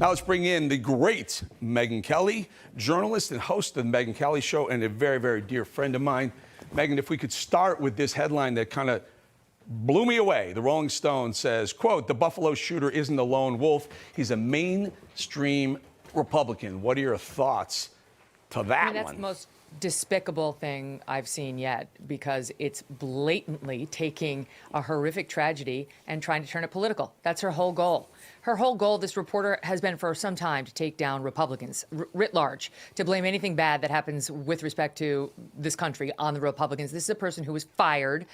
Now let's bring in the great Megyn Kelly, journalist and host of the Megyn Kelly Show, and a very, very dear friend of mine. Megyn, if we could start with this headline that kind of blew me away. The Rolling Stone says, quote, "The Buffalo shooter isn't a lone wolf. He's a mainstream Republican." What are your thoughts to that one? That's the most despicable thing I've seen yet, because it's blatantly taking a horrific tragedy and trying to turn it political. That's her whole goal. Her whole goal, this reporter, has been for some time to take down Republicans writ large, to blame anything bad that happens with respect to this country on the Republicans. This is a person who was fired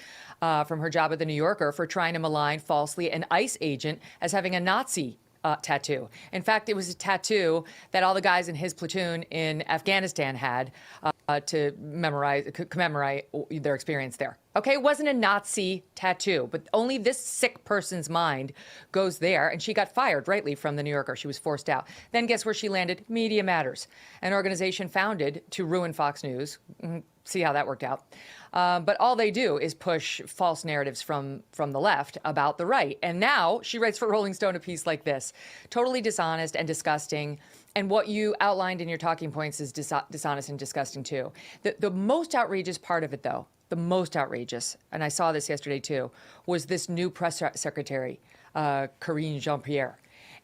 from her job at the New Yorker for trying to malign falsely an ICE agent as having a Nazi tattoo. In fact, it was a tattoo that all the guys in his platoon in Afghanistan had to commemorate their experience there. Okay, it wasn't a Nazi tattoo, but only this sick person's mind goes there, and she got fired, rightly, from the New Yorker. She was forced out. Then guess where she landed? Media Matters, an organization founded to ruin Fox News. See how that worked out. But all they do is push false narratives from the left about the right. And now she writes for Rolling Stone a piece like this. Totally dishonest and disgusting. And what you outlined in your talking points is dishonest and disgusting, too. The most outrageous part of it, though, the most outrageous, and I saw this yesterday, too, was this new press secretary, Karine Jean-Pierre.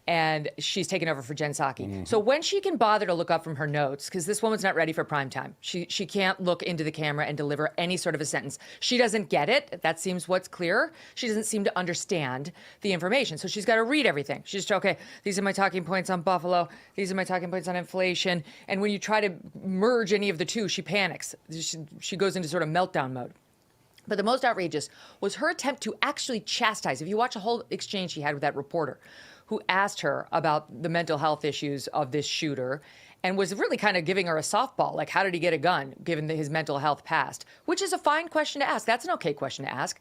And she's taken over for Jen Psaki. Mm-hmm. So when she can bother to look up from her notes, because this woman's not ready for prime time, she can't look into the camera and deliver any sort of a sentence. She doesn't get it. That seems what's clear. She doesn't seem to understand the information. So she's got to read everything. She's just, okay, these are my talking points on Buffalo. These are my talking points on inflation. And when you try to merge any of the two, she panics. She goes into sort of meltdown mode. But the most outrageous was her attempt to actually chastise. If you watch a whole exchange she had with that reporter, who asked her about the mental health issues of this shooter and was really kind of giving her a softball, like, how did he get a gun, given his mental health past, which is a fine question to ask. That's an okay question to ask.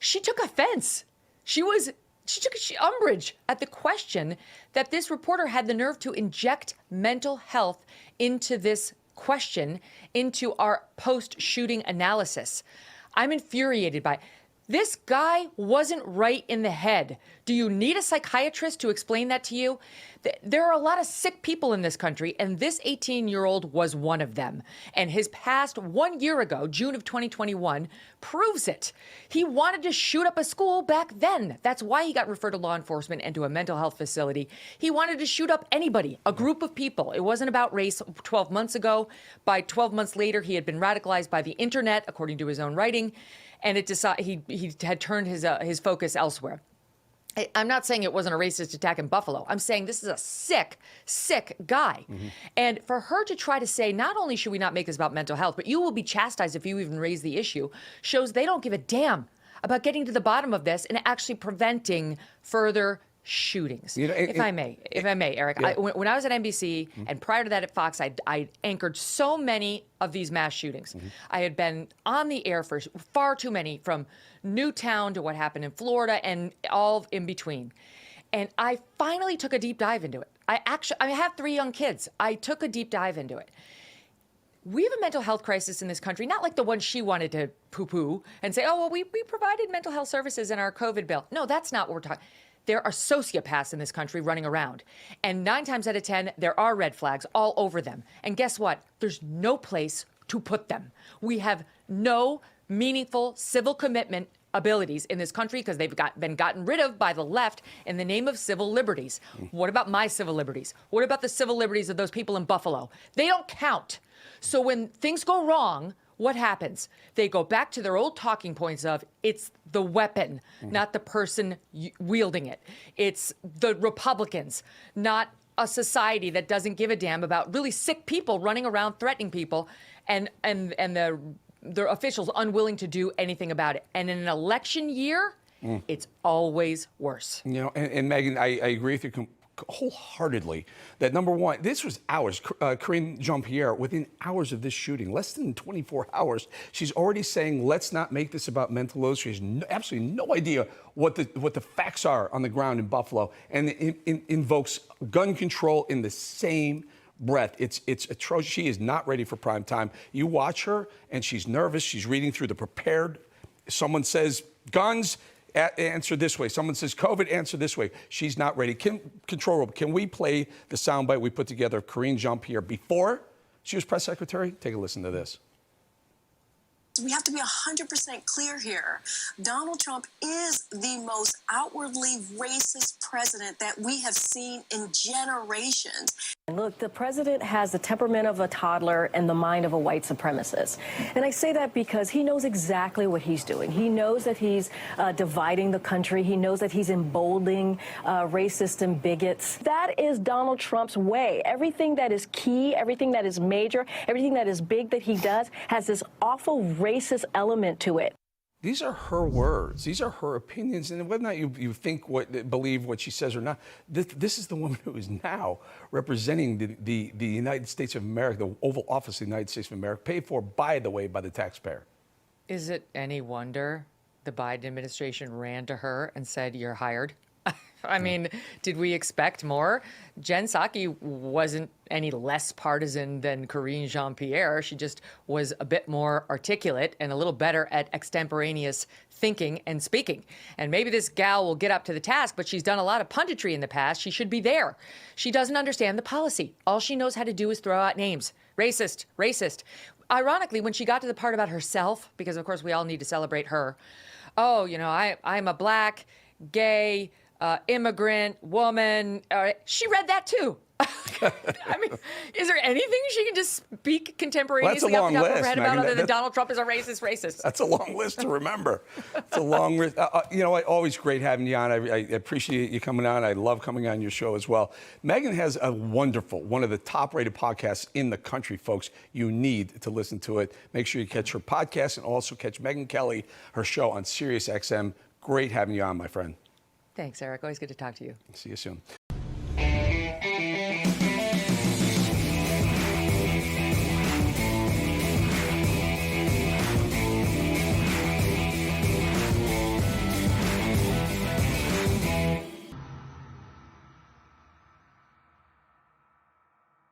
She took offense. She took umbrage at the question that this reporter had the nerve to inject mental health into this question, into our post-shooting analysis. I'm infuriated by it. This guy wasn't right in the head. Do you need a psychiatrist to explain that to you? There are a lot of sick people in this country, and this 18-year-old was one of them. And his past 1 year ago, June of 2021, proves it. He wanted to shoot up a school back then. That's why he got referred to law enforcement and to a mental health facility. He wanted to shoot up anybody, a group of people. It wasn't about race 12 months ago. By 12 months later, he had been radicalized by the internet, according to his own writing. And he had turned his focus elsewhere. I'm not saying it wasn't a racist attack in Buffalo. I'm saying this is a sick, sick guy. Mm-hmm. And for her to try to say, not only should we not make this about mental health, but you will be chastised if you even raise the issue, shows they don't give a damn about getting to the bottom of this and actually preventing further shootings. You know, if I may, Eric. Yeah. When I was at NBC and prior to that at Fox, I anchored so many of these mass shootings. Mm-hmm. I had been on the air for far too many, from Newtown to what happened in Florida and all in between. And I finally took a deep dive into it. I have 3 young kids. I took a deep dive into it. We have a mental health crisis in this country, not like the one she wanted to poo-poo and say, oh, well, we provided mental health services in our COVID bill. No, that's not what we're talking. There are sociopaths in this country running around. And 9 times out of 10, there are red flags all over them. And guess what? There's no place to put them. We have no meaningful civil commitment abilities in this country because they've been gotten rid of by the left in the name of civil liberties. What about my civil liberties? What about the civil liberties of those people in Buffalo? They don't count. So when things go wrong, what happens? They go back to their old talking points of it's the weapon, not the person wielding it. It's the Republicans, not a society that doesn't give a damn about really sick people running around threatening people and the officials unwilling to do anything about it. And in an election year, it's always worse. You know, and Megyn, I agree with you wholeheartedly that, number one, this was hours. Karine Jean-Pierre, within hours of this shooting, less than 24 hours, she's already saying, let's not make this about mental illness. She has absolutely no idea what the facts are on the ground in Buffalo, and it invokes gun control in the same breath. It's atrocious. She is not ready for prime time. You watch her, and she's nervous. She's reading through the prepared. Someone says guns, answer this way. Someone says COVID, answer this way. She's not ready. Control room, can we play the soundbite we put together of Karine Jean-Pierre before she was press secretary? Take a listen to this. We have to be 100% clear here. Donald Trump is the most outwardly racist president that we have seen in generations. And look, the president has the temperament of a toddler and the mind of a white supremacist. And I say that because he knows exactly what he's doing. He knows that he's dividing the country. He knows that he's emboldening racists and bigots. That is Donald Trump's way. Everything that is key, everything that is major, everything that is big that he does has this awful racist element to it. These are her words. These are her opinions. And whether or not you believe what she says or not, this is the woman who is now representing the United States of America, the Oval Office of the United States of America, paid for, by the way, by the taxpayer. Is it any wonder the Biden administration ran to her and said, "You're hired"? I mean, did we expect more? Jen Psaki wasn't any less partisan than Karine Jean-Pierre. She just was a bit more articulate and a little better at extemporaneous thinking and speaking. And maybe this gal will get up to the task, but she's done a lot of punditry in the past. She should be there. She doesn't understand the policy. All she knows how to do is throw out names. Racist, racist. Ironically, when she got to the part about herself, because of course we all need to celebrate her. Oh, you know, I'm a black, gay, immigrant woman. She read that too. I mean, is there anything she can just speak contemporaneously off the top of her head about other than Donald Trump is a racist? That's a long list to remember. It's a long list. You know, always great having you on. I appreciate you coming on. I love coming on your show as well. Megyn has a wonderful, one of the top-rated podcasts in the country, folks. You need to listen to it. Make sure you catch her podcast and also catch Megyn Kelly, her show on SiriusXM. Great having you on, my friend. Thanks, Eric. Always good to talk to you. See you soon.